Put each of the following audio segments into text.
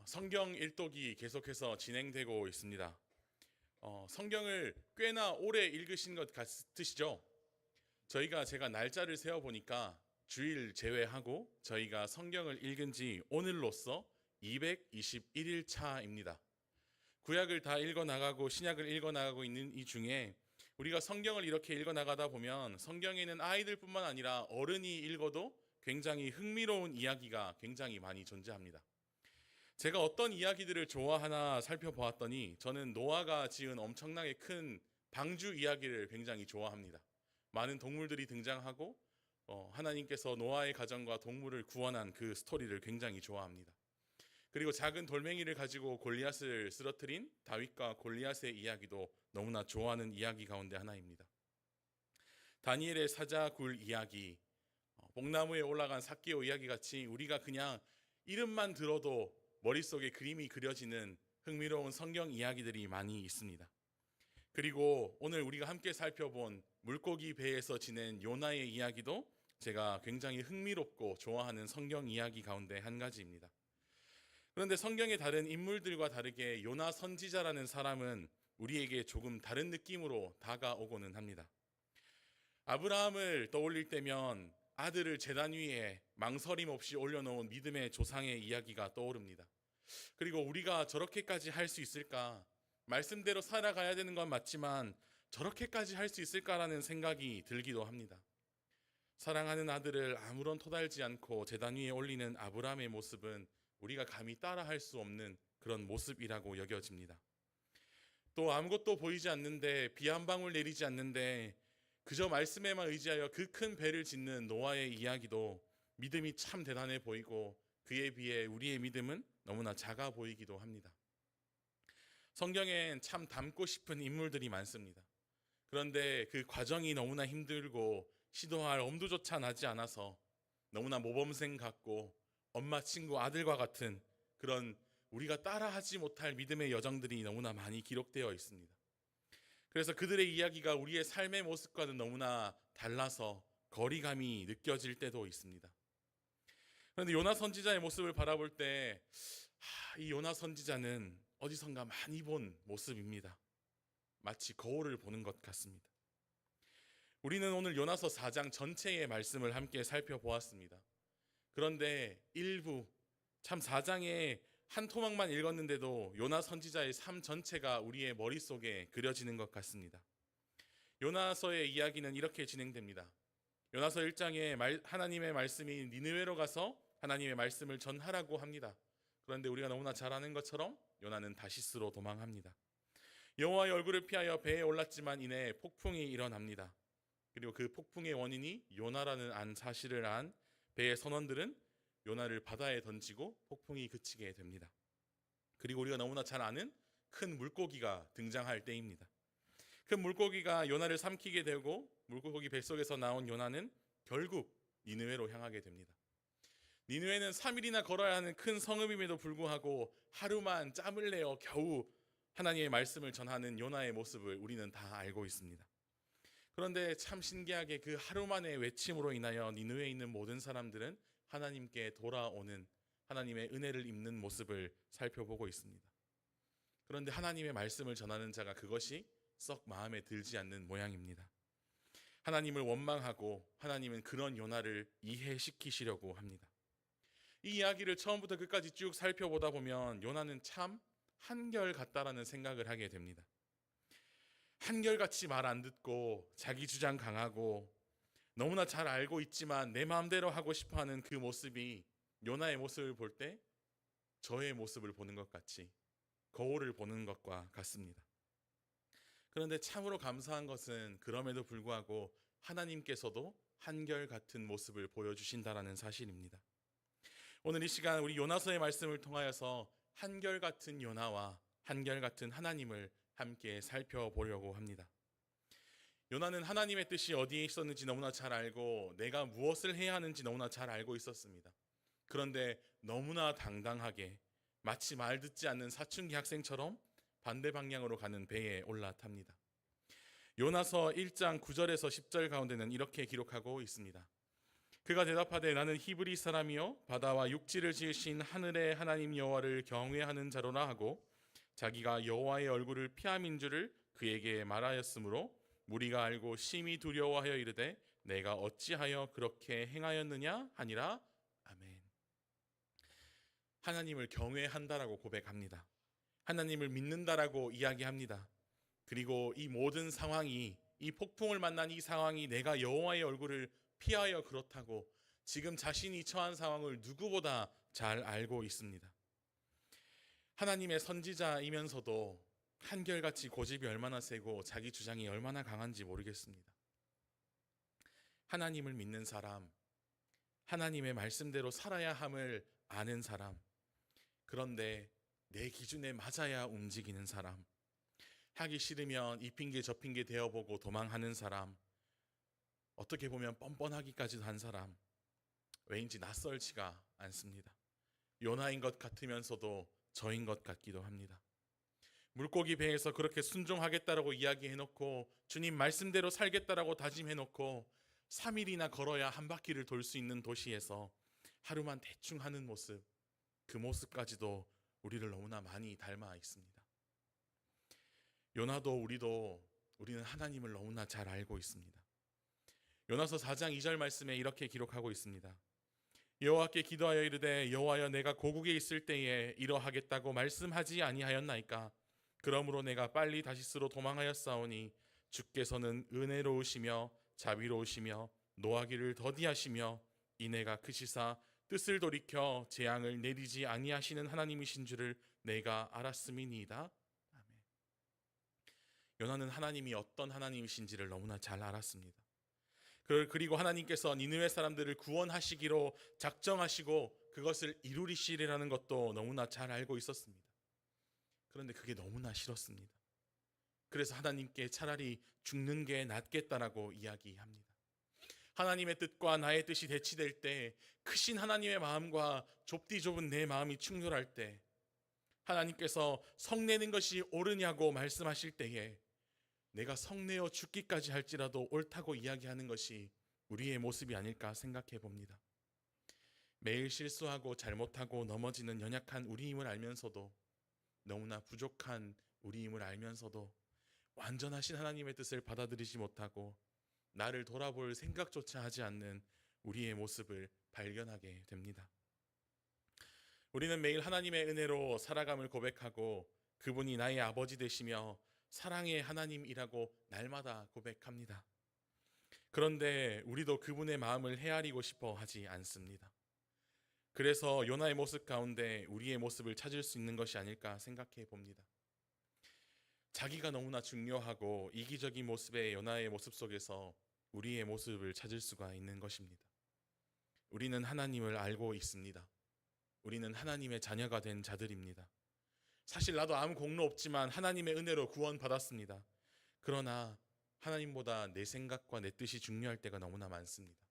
성경 일독이 계속해서 진행되고 있습니다. 성경을 꽤나 오래 읽으신 것 같으시죠? 제가 날짜를 세어보니까 주일 제외하고 저희가 성경을 읽은 지 오늘로써 221일 차입니다. 구약을 다 읽어나가고 신약을 읽어나가고 있는 이 중에 우리가 성경을 이렇게 읽어나가다 보면 성경에는 아이들뿐만 아니라 어른이 읽어도 굉장히 흥미로운 이야기가 굉장히 많이 존재합니다. 제가 어떤 이야기들을 좋아하나 살펴보았더니 저는 노아가 지은 엄청나게 큰 방주 이야기를 굉장히 좋아합니다. 많은 동물들이 등장하고 하나님께서 노아의 가정과 동물을 구원한 그 스토리를 굉장히 좋아합니다. 그리고 작은 돌멩이를 가지고 골리앗을 쓰러뜨린 다윗과 골리앗의 이야기도 너무나 좋아하는 이야기 가운데 하나입니다. 다니엘의 사자굴 이야기, 뽕나무에 올라간 삭개오 이야기 같이 우리가 그냥 이름만 들어도 머릿속에 그림이 그려지는 흥미로운 성경 이야기들이 많이 있습니다. 그리고 오늘 우리가 함께 살펴본 물고기 배에서 지낸 요나의 이야기도 제가 굉장히 흥미롭고 좋아하는 성경 이야기 가운데 한 가지입니다. 그런데 성경의 다른 인물들과 다르게 요나 선지자라는 사람은 우리에게 조금 다른 느낌으로 다가오고는 합니다. 아브라함을 떠올릴 때면 아들을 제단 위에 망설임 없이 올려놓은 믿음의 조상의 이야기가 떠오릅니다. 그리고 우리가 저렇게까지 할 수 있을까? 말씀대로 살아가야 되는 건 맞지만 저렇게까지 할 수 있을까라는 생각이 들기도 합니다. 사랑하는 아들을 아무런 토달지 않고 제단 위에 올리는 아브라함의 모습은 우리가 감히 따라할 수 없는 그런 모습이라고 여겨집니다. 또 아무것도 보이지 않는데 비 한 방울 내리지 않는데 그저 말씀에만 의지하여 그 큰 배를 짓는 노아의 이야기도 믿음이 참 대단해 보이고 그에 비해 우리의 믿음은 너무나 작아 보이기도 합니다. 성경엔 참 닮고 싶은 인물들이 많습니다. 그런데 그 과정이 너무나 힘들고 시도할 엄두조차 나지 않아서 너무나 모범생 같고 엄마, 친구, 아들과 같은 그런 우리가 따라하지 못할 믿음의 여정들이 너무나 많이 기록되어 있습니다. 그래서 그들의 이야기가 우리의 삶의 모습과는 너무나 달라서 거리감이 느껴질 때도 있습니다. 그런데 요나 선지자의 모습을 바라볼 때 이 요나 선지자는 어디선가 많이 본 모습입니다. 마치 거울을 보는 것 같습니다. 우리는 오늘 요나서 4장 전체의 말씀을 함께 살펴보았습니다. 그런데 일부, 참 4장에 한 토막만 읽었는데도 요나 선지자의 삶 전체가 우리의 머릿속에 그려지는 것 같습니다. 요나서의 이야기는 이렇게 진행됩니다. 요나서 1장에 하나님의 말씀이 니느웨로 가서 하나님의 말씀을 전하라고 합니다. 그런데 우리가 너무나 잘 아는 것처럼 요나는 다시스로 도망합니다. 여호와의 얼굴을 피하여 배에 올랐지만 이내 폭풍이 일어납니다. 그리고 그 폭풍의 원인이 요나라는 사실을 안 배의 선원들은 요나를 바다에 던지고 폭풍이 그치게 됩니다. 그리고 우리가 너무나 잘 아는 큰 물고기가 등장할 때입니다. 큰 물고기가 요나를 삼키게 되고 물고기 뱃속에서 나온 요나는 결국 니느웨로 향하게 됩니다. 니느웨는 3일이나 걸어야 하는 큰 성읍임에도 불구하고 하루만 짬을 내어 겨우 하나님의 말씀을 전하는 요나의 모습을 우리는 다 알고 있습니다. 그런데 참 신기하게 그 하루 만의 외침으로 인하여 니느웨에 있는 모든 사람들은 하나님께 돌아오는 하나님의 은혜를 입는 모습을 살펴보고 있습니다. 그런데 하나님의 말씀을 전하는 자가 그것이 썩 마음에 들지 않는 모양입니다. 하나님을 원망하고 하나님은 그런 요나를 이해시키시려고 합니다. 이 이야기를 처음부터 끝까지 쭉 살펴보다 보면 요나는 참 한결같다라는 생각을 하게 됩니다. 한결같이 말 안 듣고 자기 주장 강하고 너무나 잘 알고 있지만 내 마음대로 하고 싶어하는 그 모습이 요나의 모습을 볼 때 저의 모습을 보는 것 같이 거울을 보는 것과 같습니다. 그런데 참으로 감사한 것은 그럼에도 불구하고 하나님께서도 한결같은 모습을 보여주신다라는 사실입니다. 오늘 이 시간 우리 요나서의 말씀을 통하여서 한결같은 요나와 한결같은 하나님을 함께 살펴보려고 합니다. 요나는 하나님의 뜻이 어디에 있었는지 너무나 잘 알고 내가 무엇을 해야 하는지 너무나 잘 알고 있었습니다. 그런데 너무나 당당하게 마치 말 듣지 않는 사춘기 학생처럼 반대 방향으로 가는 배에 올라탑니다. 요나서 1장 9절에서 10절 가운데는 이렇게 기록하고 있습니다. 그가 대답하되 나는 히브리 사람이요 바다와 육지를 지으신 하늘의 하나님 여호와를 경외하는 자로나 하고 자기가 여호와의 얼굴을 피함인 줄을 그에게 말하였으므로 무리가 알고 심히 두려워하여 이르되 내가 어찌하여 그렇게 행하였느냐 하니라. 아멘. 하나님을 경외한다라고 고백합니다. 하나님을 믿는다라고 이야기합니다. 그리고 이 모든 상황이, 이 폭풍을 만난 이 상황이 내가 여호와의 얼굴을 피하여 그렇다고 지금 자신이 처한 상황을 누구보다 잘 알고 있습니다. 하나님의 선지자이면서도 한결같이 고집이 얼마나 세고 자기 주장이 얼마나 강한지 모르겠습니다. 하나님을 믿는 사람, 하나님의 말씀대로 살아야 함을 아는 사람, 그런데 내 기준에 맞아야 움직이는 사람, 하기 싫으면 이 핑계 저 핑계 대어보고 도망하는 사람, 어떻게 보면 뻔뻔하기까지도 한 사람, 왠지 낯설지가 않습니다. 요나인 것 같으면서도 저인 것 같기도 합니다. 물고기 배에서 그렇게 순종하겠다라고 이야기해놓고 주님 말씀대로 살겠다라고 다짐해놓고 3일이나 걸어야 한 바퀴를 돌 수 있는 도시에서 하루만 대충 하는 모습, 그 모습까지도 우리를 너무나 많이 닮아 있습니다. 요나도 우리는 하나님을 너무나 잘 알고 있습니다. 요나서 4장 2절 말씀에 이렇게 기록하고 있습니다. 여호와께 기도하여 이르되 여호와여 내가 고국에 있을 때에 이러하겠다고 말씀하지 아니하였나이까? 그러므로 내가 빨리 다시스로 도망하였사오니 주께서는 은혜로우시며 자비로우시며 노하기를 더디하시며 이내가 크시사 뜻을 돌이켜 재앙을 내리지 아니하시는 하나님이신 줄을 내가 알았음이니이다. 아멘. 요나는 하나님이 어떤 하나님이신지를 너무나 잘 알았습니다. 그리고 하나님께서 니느웨 사람들을 구원하시기로 작정하시고 그것을 이루리시리라는 것도 너무나 잘 알고 있었습니다. 그런데 그게 너무나 싫었습니다. 그래서 하나님께 차라리 죽는 게 낫겠다라고 이야기합니다. 하나님의 뜻과 나의 뜻이 대치될 때, 크신 하나님의 마음과 좁디 좁은 내 마음이 충돌할 때, 하나님께서 성내는 것이 옳으냐고 말씀하실 때에 내가 성내어 죽기까지 할지라도 옳다고 이야기하는 것이 우리의 모습이 아닐까 생각해 봅니다. 매일 실수하고 잘못하고 넘어지는 연약한 우리임을 알면서도, 너무나 부족한 우리임을 알면서도 완전하신 하나님의 뜻을 받아들이지 못하고 나를 돌아볼 생각조차 하지 않는 우리의 모습을 발견하게 됩니다. 우리는 매일 하나님의 은혜로 살아감을 고백하고 그분이 나의 아버지 되시며 사랑의 하나님이라고 날마다 고백합니다. 그런데 우리도 그분의 마음을 헤아리고 싶어 하지 않습니다. 그래서 요나의 모습 가운데 우리의 모습을 찾을 수 있는 것이 아닐까 생각해 봅니다. 자기가 너무나 중요하고 이기적인 모습의 요나의 모습 속에서 우리의 모습을 찾을 수가 있는 것입니다. 우리는 하나님을 알고 있습니다. 우리는 하나님의 자녀가 된 자들입니다. 사실 나도 아무 공로 없지만 하나님의 은혜로 구원받았습니다. 그러나 하나님보다 내 생각과 내 뜻이 중요할 때가 너무나 많습니다.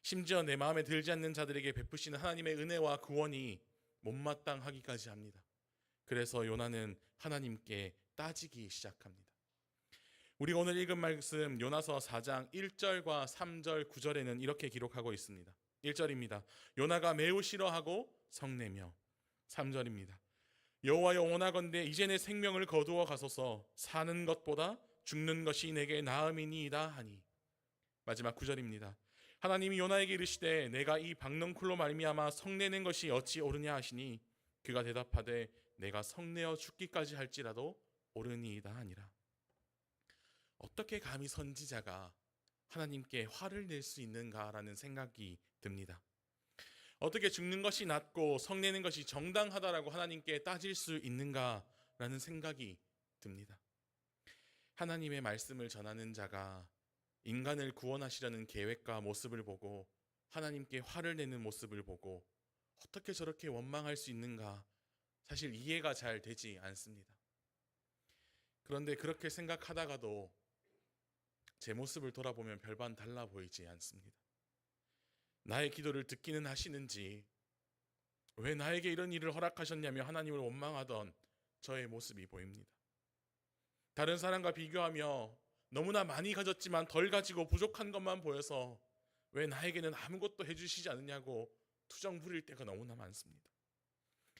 심지어 내 마음에 들지 않는 자들에게 베푸시는 하나님의 은혜와 구원이 못마땅하기까지 합니다. 그래서 요나는 하나님께 따지기 시작합니다. 우리가 오늘 읽은 말씀 요나서 4장 1절과 3절 9절에는 이렇게 기록하고 있습니다. 1절입니다. 요나가 매우 싫어하고 성내며. 3절입니다. 여호와여 원하건대 이제 내 생명을 거두어 가소서. 사는 것보다 죽는 것이 내게 나음이니이다 하니. 마지막 9절입니다. 하나님이 요나에게 이르시되 내가 이 박넝쿨로 말미암아 성내는 것이 어찌 옳으냐 하시니 그가 대답하되 내가 성내어 죽기까지 할지라도 옳으니이다 하니라. 어떻게 감히 선지자가 하나님께 화를 낼 수 있는가라는 생각이 듭니다. 어떻게 죽는 것이 낫고 성내는 것이 정당하다라고 하나님께 따질 수 있는가라는 생각이 듭니다. 하나님의 말씀을 전하는 자가 인간을 구원하시려는 계획과 모습을 보고 하나님께 화를 내는 모습을 보고 어떻게 저렇게 원망할 수 있는가, 사실 이해가 잘 되지 않습니다. 그런데 그렇게 생각하다가도 제 모습을 돌아보면 별반 달라 보이지 않습니다. 나의 기도를 듣기는 하시는지, 왜 나에게 이런 일을 허락하셨냐며 하나님을 원망하던 저의 모습이 보입니다. 다른 사람과 비교하며 너무나 많이 가졌지만 덜 가지고 부족한 것만 보여서 왜 나에게는 아무것도 해주시지 않느냐고 투정 부릴 때가 너무나 많습니다.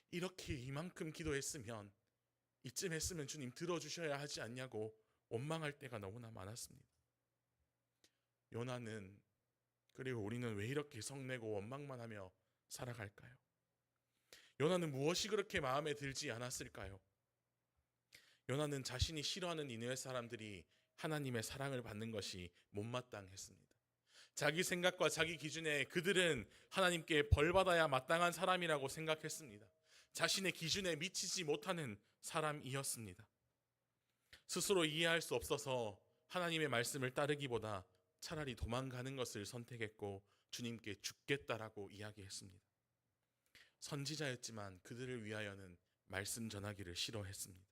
이렇게 이만큼 기도했으면, 이쯤 했으면 주님 들어주셔야 하지 않냐고 원망할 때가 너무나 많았습니다. 요나는, 그리고 우리는 왜 이렇게 성내고 원망만 하며 살아갈까요? 요나는 무엇이 그렇게 마음에 들지 않았을까요? 요나는 자신이 싫어하는 니느웨 사람들이 하나님의 사랑을 받는 것이 못마땅했습니다. 자기 생각과 자기 기준에 그들은 하나님께 벌받아야 마땅한 사람이라고 생각했습니다. 자신의 기준에 미치지 못하는 사람이었습니다. 스스로 이해할 수 없어서 하나님의 말씀을 따르기보다 차라리 도망가는 것을 선택했고 주님께 죽겠다라고 이야기했습니다. 선지자였지만 그들을 위하여는 말씀 전하기를 싫어했습니다.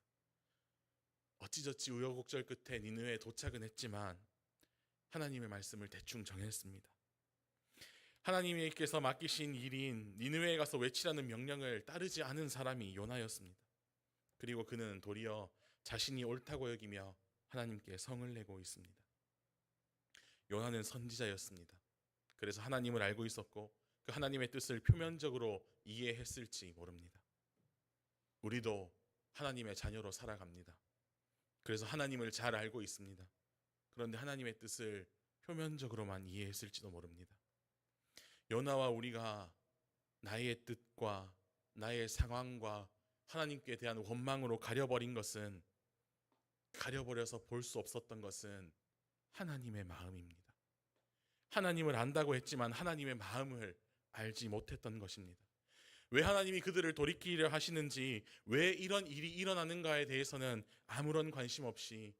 어찌저찌 우여곡절 끝에 니느웨에 도착은 했지만 하나님의 말씀을 대충 정했습니다. 하나님께서 맡기신 일인 니느웨에 가서 외치라는 명령을 따르지 않은 사람이 요나였습니다. 그리고 그는 도리어 자신이 옳다고 여기며 하나님께 성을 내고 있습니다. 요나는 선지자였습니다. 그래서 하나님을 알고 있었고 그 하나님의 뜻을 표면적으로 이해했을지 모릅니다. 우리도 하나님의 자녀로 살아갑니다. 그래서 하나님을 잘 알고 있습니다. 그런데 하나님의 뜻을 표면적으로만 이해했을지도 모릅니다. 요나와 우리가 나의 뜻과 나의 상황과 하나님께 대한 원망으로 가려버려서 볼 수 없었던 것은 하나님의 마음입니다. 하나님을 안다고 했지만 하나님의 마음을 알지 못했던 것입니다. 왜 하나님이 그들을 돌이키려 하시는지, 왜 이런 일이 일어나는가에 대해서는 아무런 관심 없이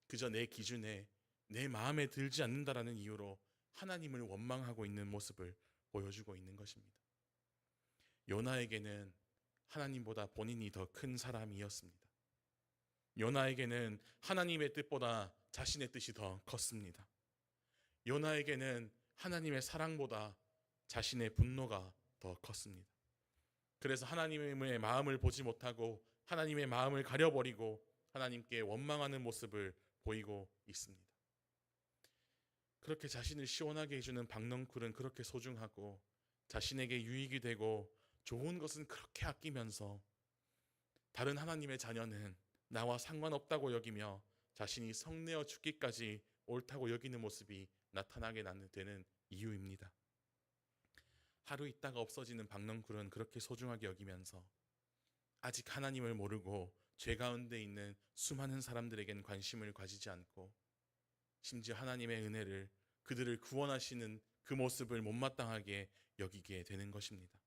그저 내 기준에 내 마음에 들지 않는다라는 이유로 하나님을 원망하고 있는 모습을 보여주고 있는 것입니다. 요나에게는 하나님보다 본인이 더 큰 사람이었습니다. 요나에게는 하나님의 뜻보다 자신의 뜻이 더 컸습니다. 요나에게는 하나님의 사랑보다 자신의 분노가 더 컸습니다. 그래서 하나님의 마음을 보지 못하고 하나님의 마음을 가려버리고 하나님께 원망하는 모습을 보이고 있습니다. 그렇게 자신을 시원하게 해주는 박넝쿨은 그렇게 소중하고 자신에게 유익이 되고 좋은 것은 그렇게 아끼면서 다른 하나님의 자녀는 나와 상관없다고 여기며 자신이 성내어 죽기까지 옳다고 여기는 모습이 나타나게 되는 이유입니다. 하루 있다가 없어지는 박넝쿨은 그렇게 소중하게 여기면서 아직 하나님을 모르고 죄 가운데 있는 수많은 사람들에겐 관심을 가지지 않고 심지어 하나님의 은혜를, 그들을 구원하시는 그 모습을 못마땅하게 여기게 되는 것입니다.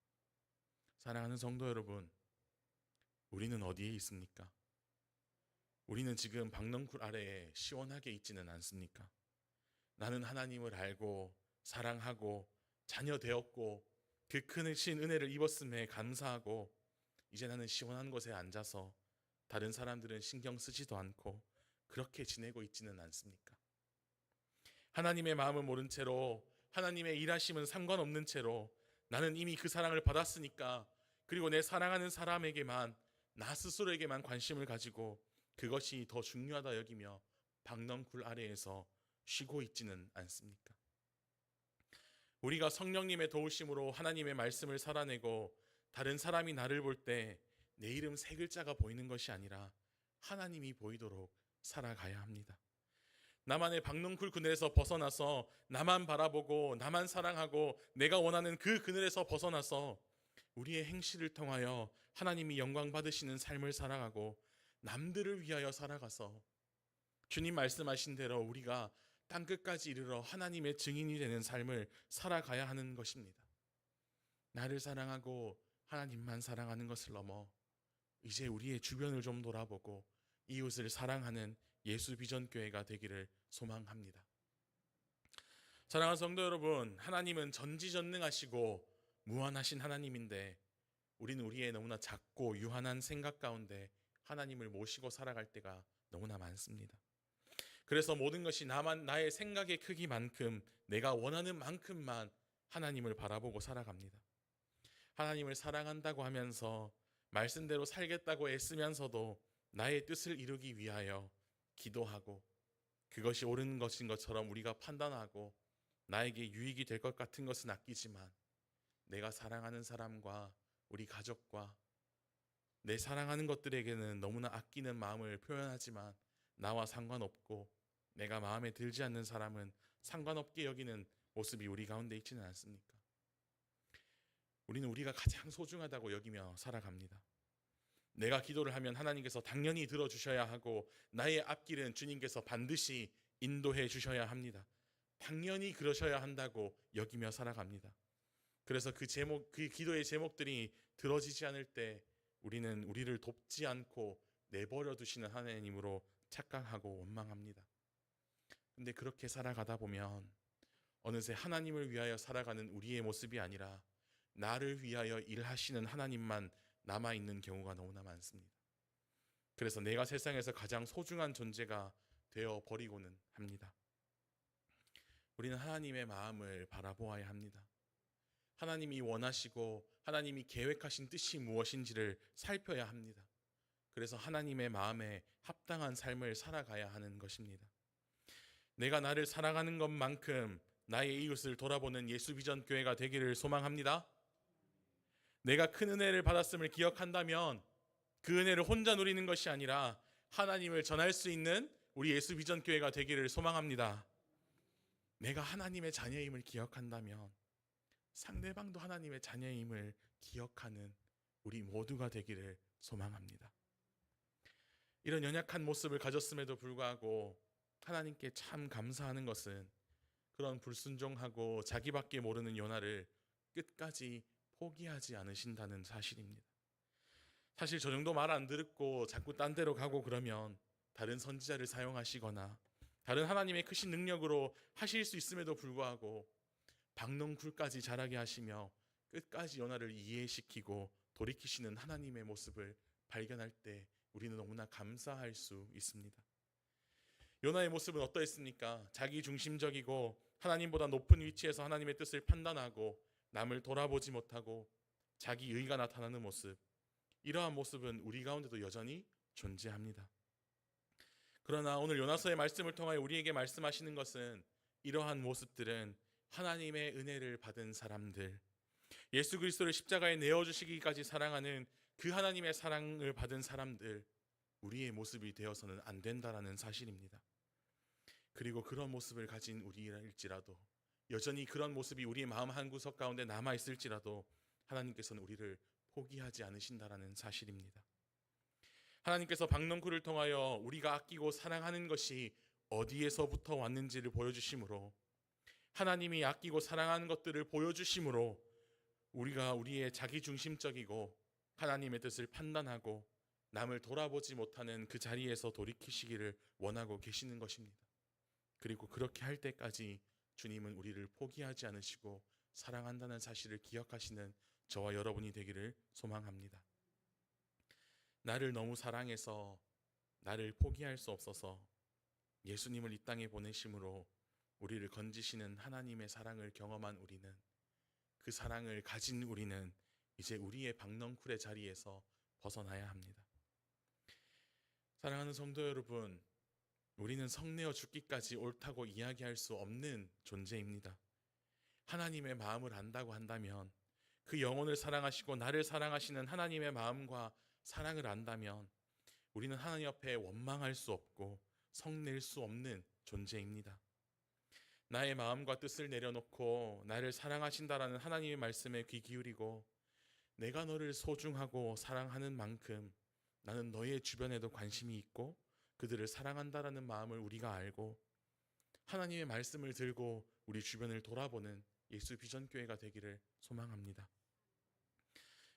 사랑하는 성도 여러분, 우리는 어디에 있습니까? 우리는 지금 박넝쿨 아래에 시원하게 있지는 않습니까? 나는 하나님을 알고 사랑하고 자녀 되었고 그 크신 은혜를 입었음에 감사하고 이제 나는 시원한 곳에 앉아서 다른 사람들은 신경 쓰지도 않고 그렇게 지내고 있지는 않습니까? 하나님의 마음을 모른 채로, 하나님의 일하심은 상관없는 채로 나는 이미 그 사랑을 받았으니까, 그리고 내 사랑하는 사람에게만, 나 스스로에게만 관심을 가지고 그것이 더 중요하다 여기며 박넝쿨 아래에서 쉬고 있지는 않습니까? 우리가 성령님의 도우심으로 하나님의 말씀을 살아내고 다른 사람이 나를 볼 때 내 이름 세 글자가 보이는 것이 아니라 하나님이 보이도록 살아가야 합니다. 나만의 박넝쿨 그늘에서 벗어나서 나만 바라보고 나만 사랑하고 내가 원하는 그 그늘에서 벗어나서 우리의 행실을 통하여 하나님이 영광 받으시는 삶을 살아가고 남들을 위하여 살아가서 주님 말씀하신 대로 우리가 땅끝까지 이르러 하나님의 증인이 되는 삶을 살아가야 하는 것입니다. 나를 사랑하고 하나님만 사랑하는 것을 넘어 이제 우리의 주변을 좀 돌아보고 이웃을 사랑하는 예수 비전 교회가 되기를 소망합니다. 사랑하는 성도 여러분, 하나님은 전지전능하시고 무한하신 하나님인데 우리는 우리의 너무나 작고 유한한 생각 가운데 하나님을 모시고 살아갈 때가 너무나 많습니다. 그래서 모든 것이 나의 생각의 크기만큼, 내가 원하는 만큼만 하나님을 바라보고 살아갑니다. 하나님을 사랑한다고 하면서 말씀대로 살겠다고 애쓰면서도 나의 뜻을 이루기 위하여 기도하고 그것이 옳은 것인 것처럼 우리가 판단하고 나에게 유익이 될 것 같은 것은 아끼지만 내가 사랑하는 사람과 우리 가족과 내 사랑하는 것들에게는 너무나 아끼는 마음을 표현하지만 나와 상관없고 내가 마음에 들지 않는 사람은 상관없게 여기는 모습이 우리 가운데 있지는 않습니까? 우리는 우리가 가장 소중하다고 여기며 살아갑니다. 내가 기도를 하면 하나님께서 당연히 들어주셔야 하고 나의 앞길은 주님께서 반드시 인도해 주셔야 합니다. 당연히 그러셔야 한다고 여기며 살아갑니다. 그래서 그 기도의 제목들이 들어지지 않을 때 우리는 우리를 돕지 않고 내버려 두시는 하나님으로 착각하고 원망합니다. 근데 그렇게 살아가다 보면 어느새 하나님을 위하여 살아가는 우리의 모습이 아니라 나를 위하여 일하시는 하나님만 남아있는 경우가 너무나 많습니다. 그래서 내가 세상에서 가장 소중한 존재가 되어 버리고는 합니다. 우리는 하나님의 마음을 바라보아야 합니다. 하나님이 원하시고 하나님이 계획하신 뜻이 무엇인지를 살펴야 합니다. 그래서 하나님의 마음에 합당한 삶을 살아가야 하는 것입니다. 내가 나를 사랑하는 것만큼 나의 이웃을 돌아보는 예수비전교회가 되기를 소망합니다. 내가 큰 은혜를 받았음을 기억한다면 그 은혜를 혼자 누리는 것이 아니라 하나님을 전할 수 있는 우리 예수비전교회가 되기를 소망합니다. 내가 하나님의 자녀임을 기억한다면 상대방도 하나님의 자녀임을 기억하는 우리 모두가 되기를 소망합니다. 이런 연약한 모습을 가졌음에도 불구하고 하나님께 참 감사하는 것은 그런 불순종하고 자기밖에 모르는 요나를 끝까지 포기하지 않으신다는 사실입니다. 사실 저 정도 말 안 듣고 자꾸 딴 데로 가고 그러면 다른 선지자를 사용하시거나 다른 하나님의 크신 능력으로 하실 수 있음에도 불구하고 박농쿨까지 자라게 하시며 끝까지 요나를 이해시키고 돌이키시는 하나님의 모습을 발견할 때 우리는 너무나 감사할 수 있습니다. 요나의 모습은 어떠했습니까? 자기 중심적이고 하나님보다 높은 위치에서 하나님의 뜻을 판단하고 남을 돌아보지 못하고 자기 의가 나타나는 모습, 이러한 모습은 우리 가운데도 여전히 존재합니다. 그러나 오늘 요나서의 말씀을 통하여 우리에게 말씀하시는 것은 이러한 모습들은 하나님의 은혜를 받은 사람들, 예수 그리스도를 십자가에 내어주시기까지 사랑하는 그 하나님의 사랑을 받은 사람들, 우리의 모습이 되어서는 안 된다라는 사실입니다. 그리고 그런 모습을 가진 우리일지라도 여전히 그런 모습이 우리의 마음 한구석 가운데 남아있을지라도 하나님께서는 우리를 포기하지 않으신다라는 사실입니다. 하나님께서 박농쿨을 통하여 우리가 아끼고 사랑하는 것이 어디에서부터 왔는지를 보여주심으로, 하나님이 아끼고 사랑하는 것들을 보여주심으로 우리가 우리의 자기중심적이고 하나님의 뜻을 판단하고 남을 돌아보지 못하는 그 자리에서 돌이키시기를 원하고 계시는 것입니다. 그리고 그렇게 할 때까지 주님은 우리를 포기하지 않으시고 사랑한다는 사실을 기억하시는 저와 여러분이 되기를 소망합니다. 나를 너무 사랑해서 나를 포기할 수 없어서 예수님을 이 땅에 보내심으로 우리를 건지시는 하나님의 사랑을 경험한 우리는, 그 사랑을 가진 우리는 이제 우리의 박넝쿨의 자리에서 벗어나야 합니다. 사랑하는 성도 여러분, 우리는 성내어 죽기까지 옳다고 이야기할 수 없는 존재입니다. 하나님의 마음을 안다고 한다면, 그 영혼을 사랑하시고 나를 사랑하시는 하나님의 마음과 사랑을 안다면 우리는 하나님 앞에 원망할 수 없고 성낼 수 없는 존재입니다. 나의 마음과 뜻을 내려놓고 나를 사랑하신다라는 하나님의 말씀에 귀 기울이고 내가 너를 소중하고 사랑하는 만큼 나는 너의 주변에도 관심이 있고 그들을 사랑한다라는 마음을 우리가 알고 하나님의 말씀을 들고 우리 주변을 돌아보는 예수 비전교회가 되기를 소망합니다.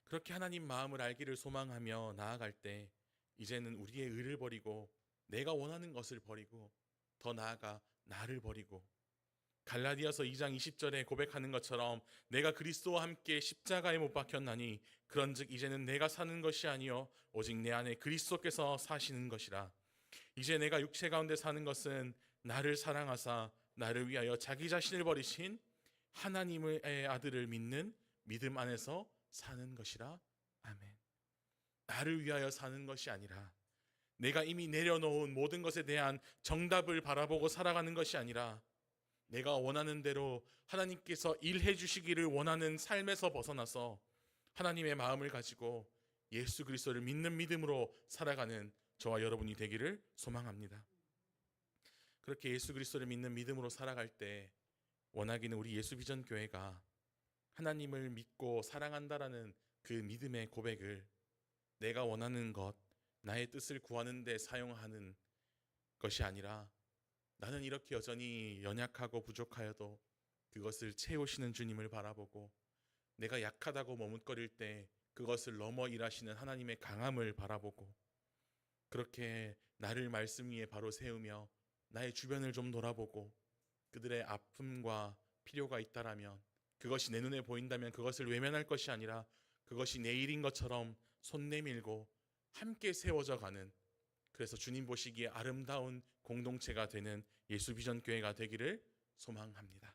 그렇게 하나님 마음을 알기를 소망하며 나아갈 때 이제는 우리의 의를 버리고 내가 원하는 것을 버리고 더 나아가 나를 버리고 갈라디아서 2장 20절에 고백하는 것처럼 내가 그리스도와 함께 십자가에 못 박혔나니 그런즉 이제는 내가 사는 것이 아니요 오직 내 안에 그리스도께서 사시는 것이라. 이제 내가 육체 가운데 사는 것은 나를 사랑하사 나를 위하여 자기 자신을 버리신 하나님의 아들을 믿는 믿음 안에서 사는 것이라. 아멘. 나를 위하여 사는 것이 아니라 내가 이미 내려놓은 모든 것에 대한 정답을 바라보고 살아가는 것이 아니라 내가 원하는 대로 하나님께서 일해 주시기를 원하는 삶에서 벗어나서 하나님의 마음을 가지고 예수 그리스도를 믿는 믿음으로 살아가는 저와 여러분이 되기를 소망합니다. 그렇게 예수 그리스도를 믿는 믿음으로 살아갈 때 원하기는 우리 예수비전 교회가 하나님을 믿고 사랑한다라는 그 믿음의 고백을 내가 원하는 것, 나의 뜻을 구하는 데 사용하는 것이 아니라 나는 이렇게 여전히 연약하고 부족하여도 그것을 채우시는 주님을 바라보고 내가 약하다고 머뭇거릴 때 그것을 넘어 일하시는 하나님의 강함을 바라보고 그렇게 나를 말씀 위에 바로 세우며 나의 주변을 좀 돌아보고 그들의 아픔과 필요가 있다라면 그것이 내 눈에 보인다면 그것을 외면할 것이 아니라 그것이 내 일인 것처럼 손 내밀고 함께 세워져 가는, 그래서 주님 보시기에 아름다운 공동체가 되는 예수비전교회가 되기를 소망합니다.